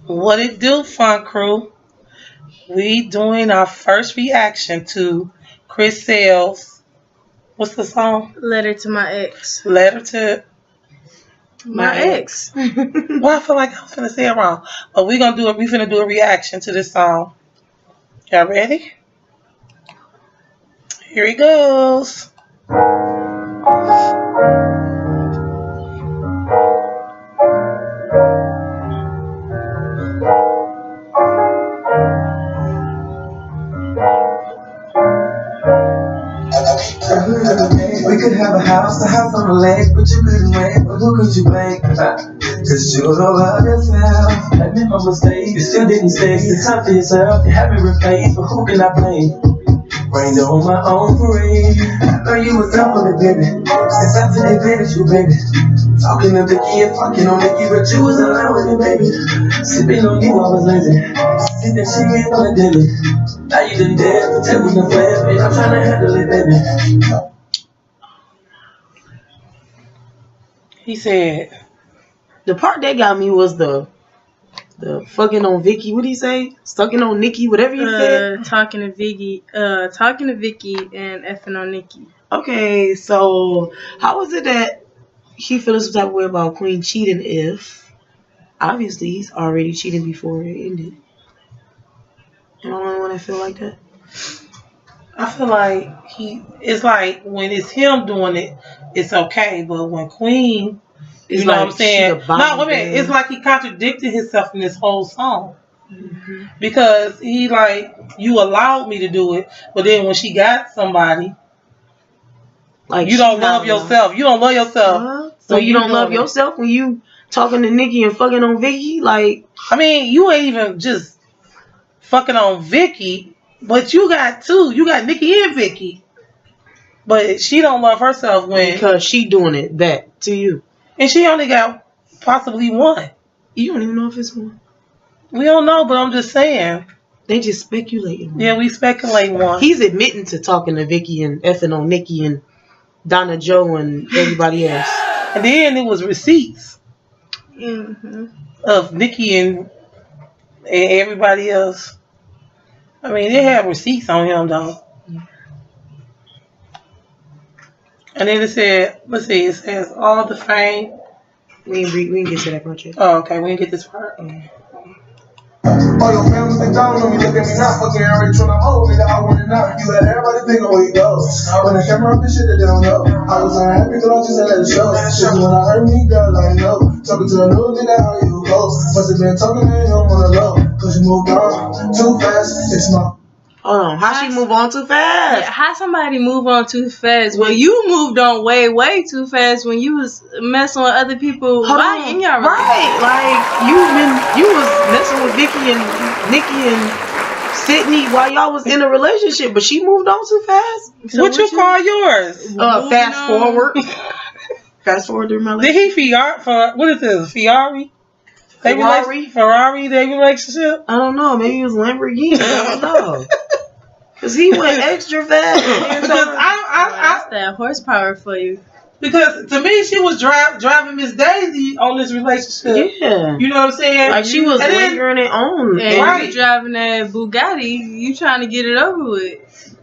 What it do, Fun Crew? We doing our first reaction to Chris Sale's. What's the song? Letter to my ex. Letter to My ex. Well, I feel like I was gonna say it wrong, but we finna do a reaction to this song. Y'all ready? Here he goes. We could have a house on the lake, but you couldn't wait. But who could you blame? Cause you don't love yourself. Admit my mistake, you still didn't stay. It's time for yourself, you haven't replaced. But who can I blame? Rain on my own parade. I know you was up on it, baby. Since I took advantage of you, baby. Talking to Vicky and fucking on Nicky, but you was alone with it, baby. Sipping on you, I was lazy. See that shit ain't on the daily. Now you done dead, the table done flat, baby. I'm trying to handle it, baby. He said, The part that got me was the fucking on Vicky. What did he say? Stucking on Nikki. Whatever you said. Talking to Vicky and effing on Nikki. Okay, so how was it that he feels some type of way about Queen cheating if obviously he's already cheated before it ended? You don't want to feel like that? I feel like it's like when it's him doing it, it's okay. But when Queen, It's you know like what I'm saying? she No, the wait a minute. It's like he contradicted himself in this whole song. Mm-hmm. Because he like, you allowed me to do it, but then when she got somebody, like you don't love yourself. You don't love yourself. So you don't love it. yourself when you talking to Nikki and fucking on Vicky? Like, I mean, you ain't even just fucking on Vicky, but you got two. You got Nikki and Vicky. But she don't love herself because she doing it back to you. And she only got possibly one. You don't even know if it's one. We don't know, but I'm just saying. They just speculating. Yeah, we speculating one. He's admitting to talking to Vicky and effing on Nikki and Donna Joe and everybody else. And then it was receipts of Nikki and everybody else. I mean, they have receipts on him, though. And then it said, let's see, it says all the fame. We didn't get to that part yet. Oh, okay, we didn't get this part. All your family think down on me, look at me now, fucking already trying to hold nigga, I want it now. You let everybody think of where you go. When the camera up and shit that they don't know. I was unhappy cause I just let it show. Shit, when I heard me, girl, I know. Talking to a new nigga, how you go. Must have been talking to him on the low. Cause you moved on too fast, it's my... Hold on, how she move on too fast? Yeah, how somebody move on too fast? Well, you moved on way too fast when you was messing with other people. Why in your right? Like you was messing with Vicky and Nikki and Sydney while y'all was in a relationship, but she moved on too fast. So what you call yours? Fast forward. Fast forward through my life. Did he what is this? Ferrari? Ferrari, their relationship? I don't know. Maybe it was Lamborghini. I don't know. Because he went extra fast. Because that's that horsepower for you. Because to me, she was driving Miss Daisy on this relationship. Yeah. You know what I'm saying? Like she was lingering it on. And right. You driving that Bugatti, you trying to get it over with.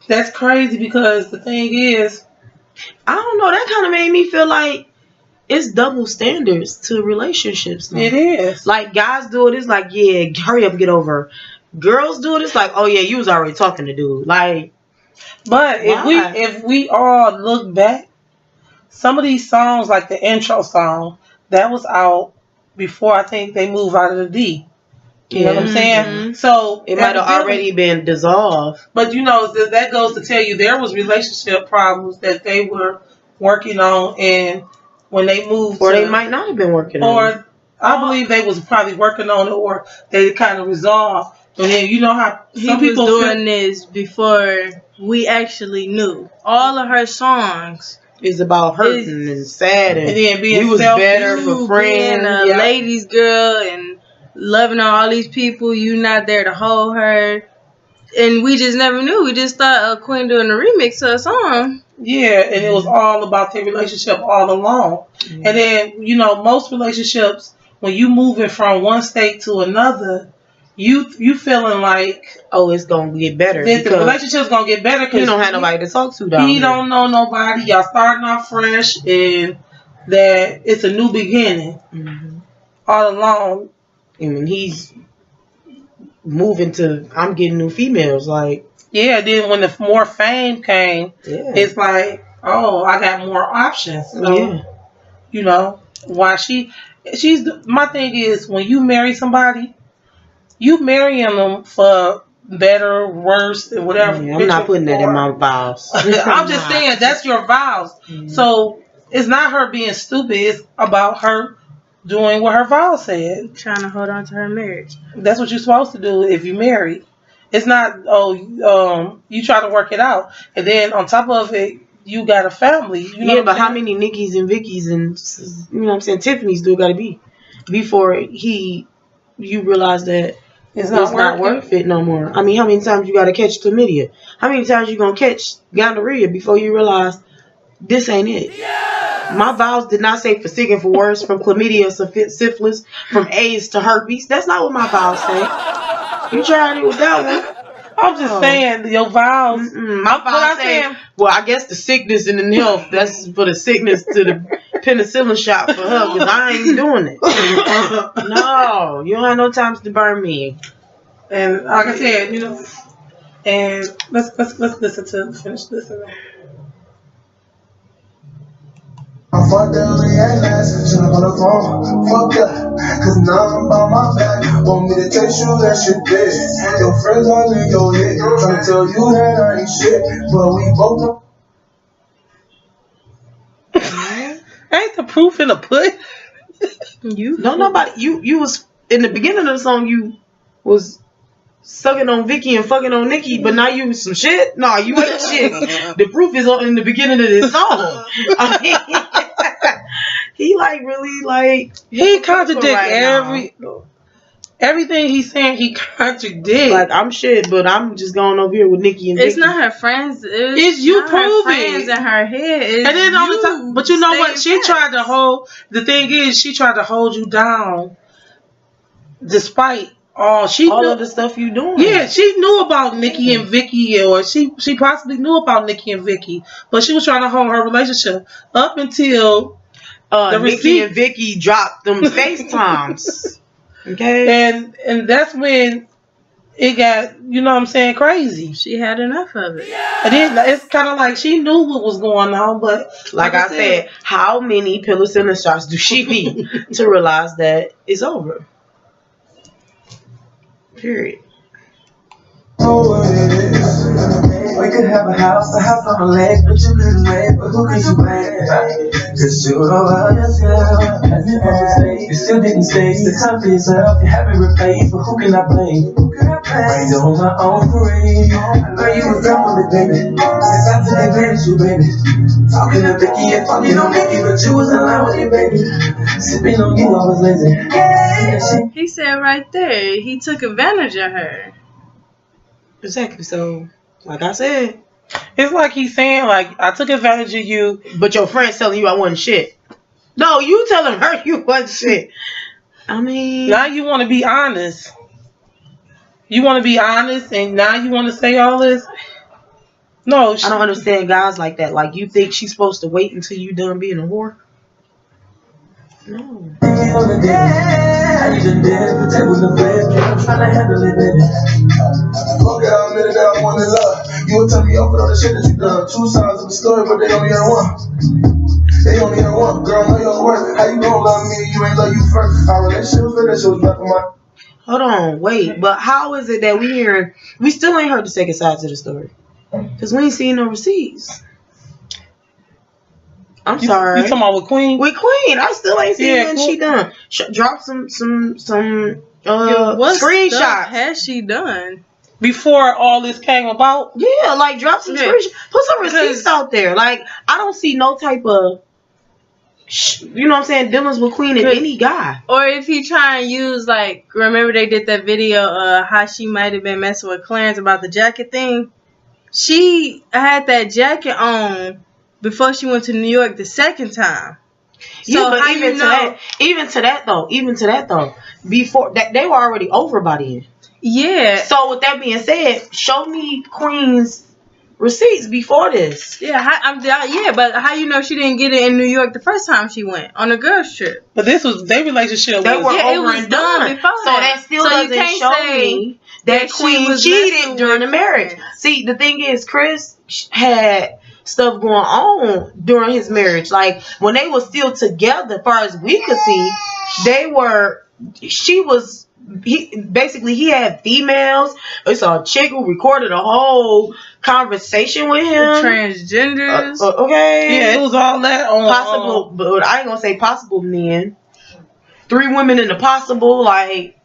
That's crazy because the thing is, I don't know. That kind of made me feel like it's double standards to relationships now. It is. Like guys do it, it's like, yeah, hurry up, get over. Girls do it, it's like, oh yeah, you was already talking to dude. Like, but if we all look back, some of these songs, like the intro song, that was out before I think they moved out of the D. You know what I'm saying? Mm-hmm. So it might have already been dissolved. But you know, that goes to tell you there was relationship problems that they were working on, and when they moved, or they might not have been working on it. Or I believe they was probably working on it, or they kind of resolved. And then you know how some people was doing this before we actually knew. All of her songs is about hurting and sad, and then being we was better for friends, being a ladies girl, and loving all these people. You not there to hold her, and we just never knew. We just thought Queen doing a remix of a song. Yeah, and it was all about their relationship all along. Mm-hmm. And then, you know, most relationships when you moving from one state to another, you feeling like it's gonna get better. That the relationship's gonna get better because he don't have nobody to talk to down He here. don't know nobody. Y'all starting off fresh, and that it's a new beginning. All along. And when he's moving to, I'm getting new females. Like, yeah. Then when the more fame came, it's like, oh, I got more options. So, you know, why she's my thing is when you marry somebody, you marrying them for better, worse, and whatever. I'm not putting that in my vows. I'm just saying that's your vows. So it's not her being stupid. It's about her doing what her vows said. Trying to hold on to her marriage. That's what you're supposed to do if you marry. It's not you try to work it out, and then on top of it, you got a family. You know but how many Nickies and Vickies and Tiffany's do it got to be before you realize that it's not worth it no more? I mean, how many times you got to catch chlamydia? How many times you gonna catch gonorrhea before you realize this ain't it? My vows did not say for sick and for worse, from chlamydia to syphilis, from AIDS to herpes. That's not what my vows say. You tried it with that one. I'm just saying your vows. My vows say, well, I guess the sickness and the health, that's for the sickness to the penicillin shot for her, because I ain't doing it. No, you don't have no time to burn me. And like I said, and let's listen to finish listening. I fucked that late ass, shut up on the phone. Fuck that, cause now I'm on my back. Want me to text you that shit, bitch. Your friends all in your head, trying to tell you that I ain't shit, but we both know. Ain't the proof in the pudding? You was in the beginning of the song. You was sucking on Vicky and fucking on Nicki, but now you some shit. No, you ain't shit. The proof is in the beginning of this song. I mean, he he contradict everything he's saying. He contradict. Like, I'm shit, but I'm just going over here with Nicki and Vicky. It's not her friends. It's you proving friends in her head. And then on the top, but you know what? She tried to hold. The thing is, she tried to hold you down, despite all of the stuff you doing. Yeah, she knew about Nicki and Vicky, or she possibly knew about Nicki and Vicky, but she was trying to hold her relationship up until Nicki and Vicky dropped them FaceTimes. Okay, and that's when it got, what I'm saying, crazy. She had enough of it. And then it's kind of like she knew what was going on, but like I said, how many penicillin shots do she need to realize that it's over? Period. We could have a house on the lake, but you couldn't wait. But who could you blame? Cause you don't love yourself. As if I was late, you still didn't stay. The time for yourself, you haven't replaced. But who can I blame? I know my own parade. I know you was down for me, baby. Since I took advantage of you, baby. Talking to Vicky and fucking on Nicki, but you was in line with your baby. Sipping on you, I was lazy. He said right there, he took advantage of her. Exactly. So, like I said, it's like he's saying, like, I took advantage of you, but your friend's telling you I wasn't shit. No, you telling her you wasn't shit. I mean, now you want to be honest. You want to be honest, and now you want to say all this. No, I don't understand guys like that. Like, you think she's supposed to wait until you done being a whore? No. Look at all minute that I wanna love. You will tell me off with all the shit that you done. Two sides of the story, but they only hear one. They only hear one. Girl, know your worth. How you gonna love me? You ain't love you first. Our relationship finished. It was back on my. Hold on, wait. But how is it that we still ain't heard the second side to the story? Because we ain't seen no receipts. I'm sorry. You talking about with Queen? With Queen, I still ain't seen nothing she done. Drop some what screenshots. Has she done before all this came about? Yeah, like drop some screenshots. Put some receipts out there. Like, I don't see no type of, you know what I'm saying, dealings with Queen and any guy. Or if he try and use, like, remember they did that video how she might have been messing with Clarence about the jacket thing. She had that jacket on before she went to New York the second time. So but how even you to know? that, even to that though, before that they were already over by then. Yeah. So with that being said, show me Queen's receipts before this. Yeah, but how you know she didn't get it in New York the first time she went on a girls trip? But this was their relationship. They was, were Yeah, it over was and done done. before So that. that still So you doesn't can't show say me that that she Queen was cheated messing during the with marriage. Clarence. See, the thing is, Chris had stuff going on during his marriage. Like when they were still together, as far as we could see, he had females. I saw a chick who recorded a whole conversation with him. Transgenders. Okay. yeah, it was all that on Possible, but I ain't gonna say possible men. 3 women in the possible. Like,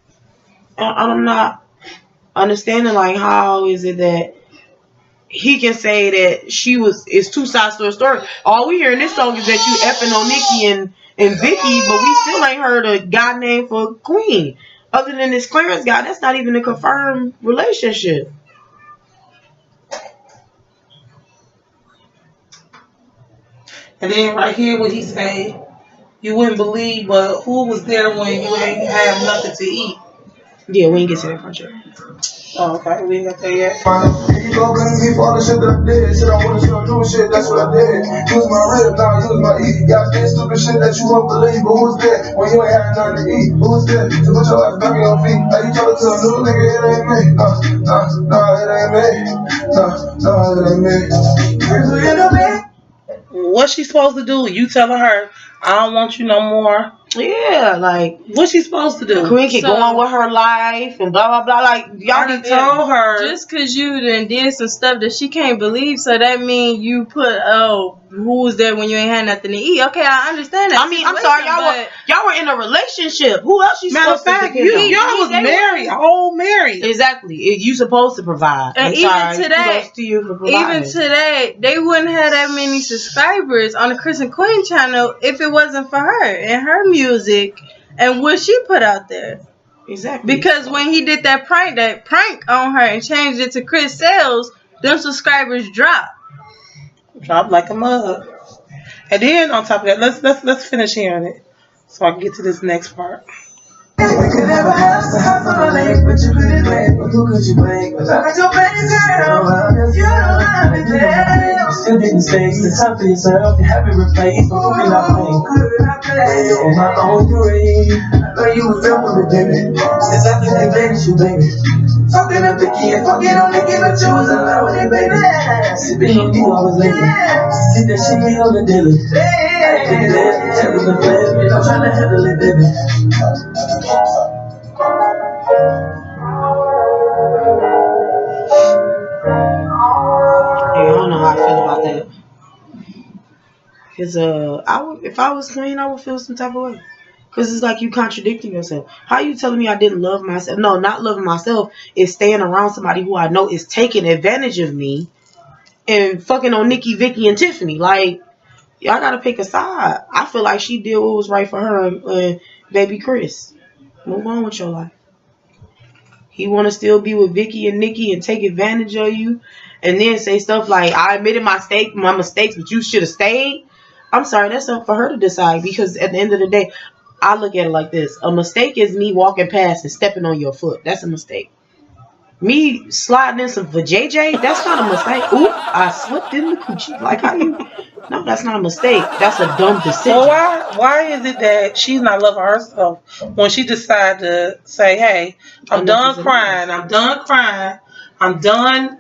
I'm not understanding. Like, how is it that he can say that it's 2 sides to a story? All we hear in this song is that you effing on Nicki and Vicky, but we still ain't heard a guy named for Queen. Other than this Clarence guy, that's not even a confirmed relationship. And then right here when he say, you wouldn't believe, but who was there when you ain't have nothing to eat? Yeah, we ain't get to that part yet. Oh, okay, we ain't got there yet. You gon' blame me for all the shit that I did. Shit, I wanna start doing shit, that's what I did. Use my rib, now use my E. Got this stupid shit that you won't believe. But who's that when you ain't had nothing to eat? Who's that to put your ass back on your feet? Now you talking to a little nigga, it ain't me. It ain't me. It ain't me. In the bed. What's she supposed to do? You telling her, I don't want you no more. Yeah, like What's she supposed to do? Queen can go on with her life and blah blah blah. Like y'all done need told her. Just cause you done did some stuff that she can't believe, so that mean you put who was there when you ain't had nothing to eat? Okay, I understand that. I mean, I'm sorry, y'all were in a relationship. Who else you Matter of supposed fact, to depend on? y'all was married, whole married. Exactly. You supposed to provide. And I'm even today, kudos to you for providing. even today, they wouldn't have that many subscribers on the Chris and Queen channel if it wasn't for her and her music and what she put out there. Exactly. Because when he did that prank on her and changed it to Chris Sales, them subscribers dropped. Dropped like a mug. And then on top of that, let's finish hearing it so I can get to this next part. We could have a house to house on a lake, but you couldn't blame. But who could you blame? Cause I got your baby girl. You don't have it there. Still didn't stay. It's time for yourself. You haven't replaced. But who can I blame? On my own grave. I know you was there for me, baby. Since I think they blamed you, baby. Fucking up the kid, fucking on the kid, but you was alone with it, baby. Sipping on you, I was lazy. Did that shit me on the daily. I did that, that was a plan. I'm trying to handle it, baby. I don't know how I feel about that. Cause if I was Queen, I would feel some type of way. Cause it's like you contradicting yourself. How you telling me I didn't love myself? No, not loving myself is staying around somebody who I know is taking advantage of me and fucking on Nicki, Vicky, and Tiffany. Like, y'all gotta pick a side. I feel like she did what was right for her and baby Chris. Move on with your life. He want to still be with Vicky and Nicki and take advantage of you, and then say stuff like, "I admitted my mistakes, but you should have stayed." I'm sorry, that's up for her to decide. Because at the end of the day, I look at it like this: a mistake is me walking past and stepping on your foot. That's a mistake. Me sliding in some for JJ, that's not a mistake. Oop, I slipped in the coochie. Like how you? No, that's not a mistake. That's a dumb decision. So why is it that she's not loving herself when she decided to say, "Hey, I'm done crying. I'm done crying. I'm done,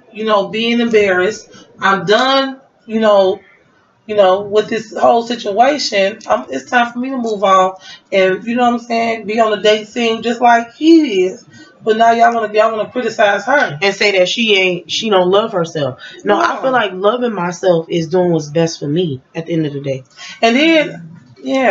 being embarrassed. I'm done, with this whole situation. It's time for me to move on and be on the date scene just like he is." But now y'all wanna criticize her and say that she don't love herself. No, I feel like loving myself is doing what's best for me at the end of the day. And then,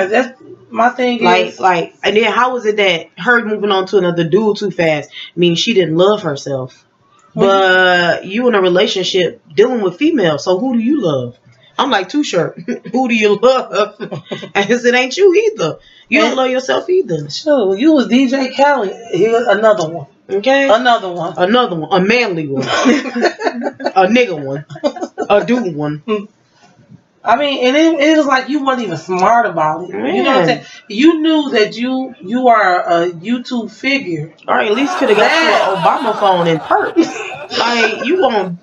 that's my thing. And then how is it that her moving on to another dude too fast means she didn't love herself? But you in a relationship dealing with females, so who do you love? I'm like Too Short. Who do you love? And it ain't you either. You don't love yourself either. Sure, you was DJ Khaled. Here's another one. Okay? Another one. A manly one. A nigga one. A dude one. I mean, and it was like you weren't even smart about it. Man. You know what I'm saying? You knew that you are a YouTube figure. Or at least could have got you an Obama phone in perks. Like, you gonna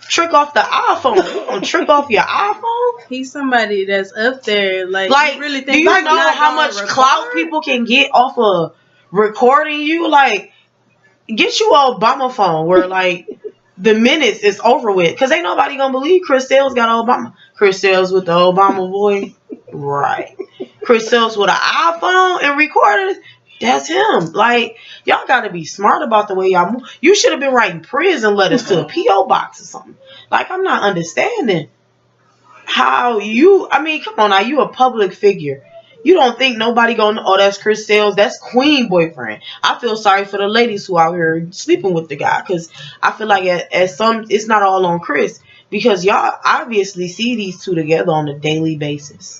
trick off the iPhone? You gonna trick off your iPhone? He's somebody that's up there. Like you really think? Do you like, know how much clout people can get off of recording you? Like, get you an Obama phone where like the minutes is over with, because ain't nobody gonna believe Chris Sales got Obama. Chris Sales with the Obama boy, right? Chris Sales with an iPhone and recorders. That's him. Like, y'all gotta be smart about the way y'all move. You should have been writing prison letters to a P.O. box or something. Like, I'm not understanding how you. I mean, come on now, you a public figure. You don't think nobody gonna, oh, that's Chris Sales, that's Queen boyfriend. I feel sorry for the ladies who out here sleeping with the guy, because I feel like at some, it's not all on Chris, because y'all obviously see these two together on a daily basis.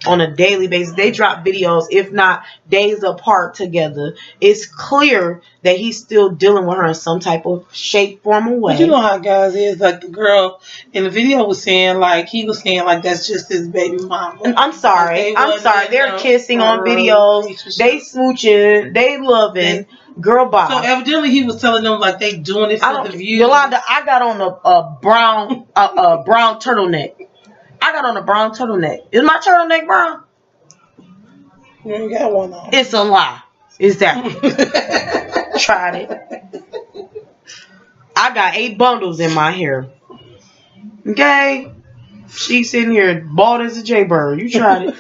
On a daily basis, they drop videos, if not days apart together. It's clear that he's still dealing with her in some type of shape, form, or way. But you know how guys is. Like the girl in the video was saying, like he was saying, like that's just his baby mama. And I'm sorry, They're kissing on videos. They smooching. They loving. Girl, bye. So evidently he was telling them like they doing it for the views. Yolanda, I got on a brown turtleneck. I got on a brown turtleneck. Is my turtleneck brown? You ain't got one on. It's a lie. Is that? Tried it. I got 8 bundles in my hair. Okay? She's sitting here bald as a jaybird. You tried it.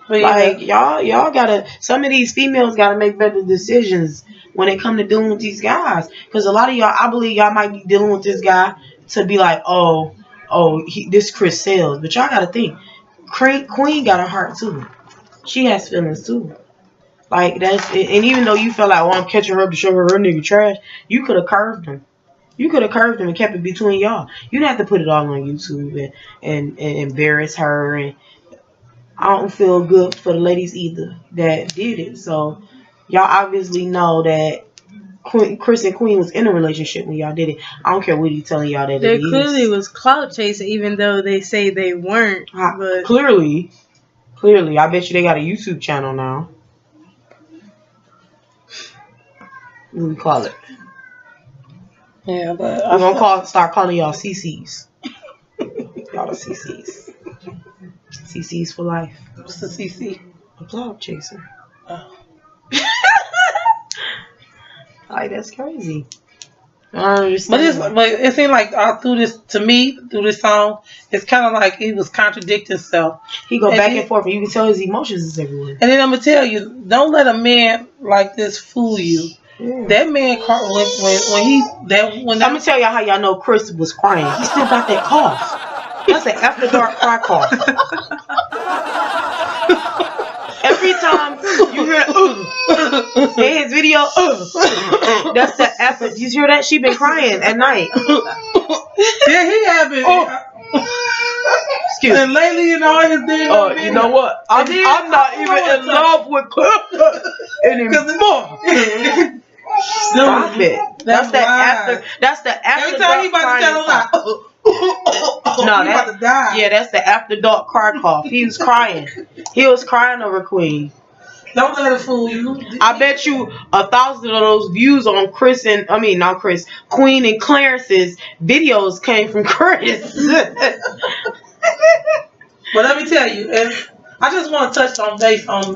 Like, y'all gotta, some of these females gotta make better decisions when it come to dealing with these guys. Because a lot of y'all, I believe y'all might be dealing with this guy to be like, this Chris Sales. But y'all gotta think, Queen got a heart too. She has feelings too. Like, that's, and even though you felt like, I'm catching her up to show her nigga trash, you could have curved him. You could have curved him and kept it between y'all. You didn't have to put it all on YouTube and embarrass her. And I don't feel good for the ladies either that did it. So y'all obviously know that Chris and Queen was in a relationship when y'all did it. I don't care what he's telling y'all that they it clearly is. was clout chasing, even though they say they weren't. But Clearly, I bet you they got a YouTube channel now. What do we call it? Yeah, but We're gonna start calling y'all CCs. Y'all the CCs. CCs for life. What's the CC? A cloud chaser. Oh. Like, that's crazy. I don't understand. But it seemed like through this song, it's kind of like he was contradicting himself. He go back and forth, and you can tell his emotions is everywhere. And then I'm gonna tell you, don't let a man like this fool you. Yeah. That man, when I'm gonna tell y'all how y'all know Chris was crying. He still got that cough. That's an after dark cry cough. Every time you hear in his video, that's the after. You hear that? She been crying at night. Yeah, he have been. Excuse me. And lately, you know what? I'm not even in love with Cliff anymore. Stop it. That's the after. That's the after. Every time he about to tell him like, no, he about to die. Yeah, that's the after dark cry cough. He was crying. He was crying over Queen. Don't let it fool you. I bet you 1,000 of those views on Queen and Clarence's videos came from Chris. But let me tell you, and I just want to touch on based on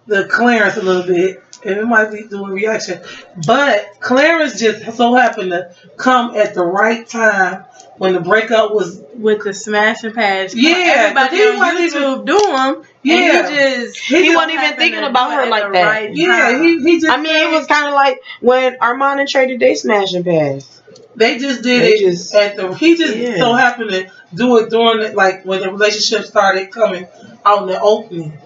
the Clarence a little bit. And it might be doing reaction. But Clarence just so happened to come at the right time when the breakup was with the smash and pass. Yeah, everybody on YouTube do them. Yeah, he wasn't even thinking about her like that. Right, yeah, he just. I mean, it was kind of like when Armand and Trey did they smash and pass. They just did it he just so happened to do it during it, like when the relationship started coming out in the opening.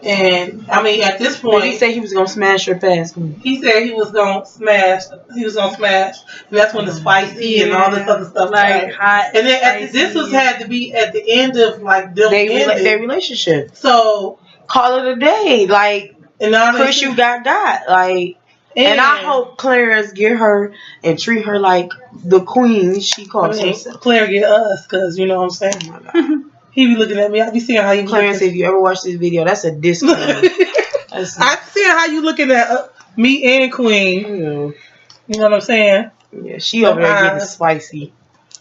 And I mean, at this point, he said he was gonna smash her past. He said he was gonna smash. He was gonna smash, and that's when the spicy and all this other stuff like hot. And then this was had to be at the end of like their relationship. So call it a day, like. And now Chris, you got like. And I hope Clarence get her and treat her like the queen she calls herself. Claire get us, because you know what I'm saying? Oh my God. He be looking at me. I be seeing how you Clarence, if you ever watch this video, that's a disclaimer. I see how you looking at me and Queen. Mm. You know what I'm saying? Yeah, she over there getting spicy.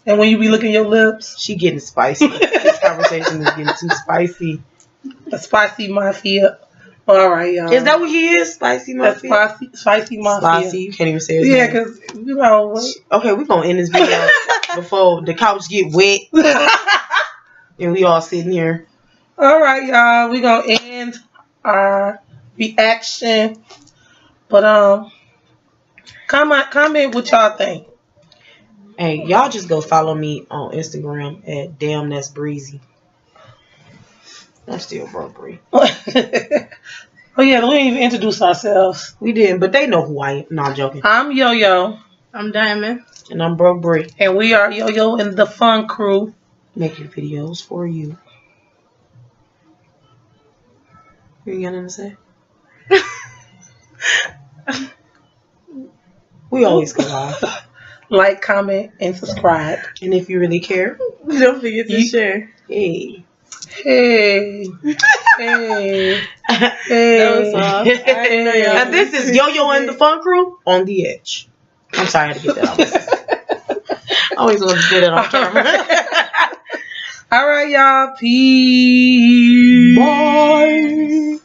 And when you be licking your lips, she getting spicy. This conversation is getting too spicy. A spicy mafia. All right, y'all. Is that what he is? Spicy mafia. Spicy mafia. Spicy. You can't even say his name. Yeah, because you know. Okay, we're gonna end this video before the couch get wet and we all sitting here. All right, y'all. We're gonna end our reaction, but comment what y'all think. Hey, y'all just go follow me on Instagram at Damn That's Breezy. I'm still broke, Bree. Oh yeah, we didn't even introduce ourselves. We didn't, but they know who I am. No, I'm joking. I'm Yo-Yo. I'm Diamond. And I'm Broke Bree. And we are Yo-Yo and the Fun Crew. Making videos for you. You got nothing to say? We always go live. Like, comment, and subscribe. And if you really care, don't forget to share. Hey. Hey. Hey. Hey. That was all. Hey. And this is Yo-Yo and the Fun Crew on the edge. I'm sorry I had to get that out. I always want to get it on camera. All right, y'all. Peace. Bye.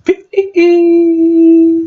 Peace.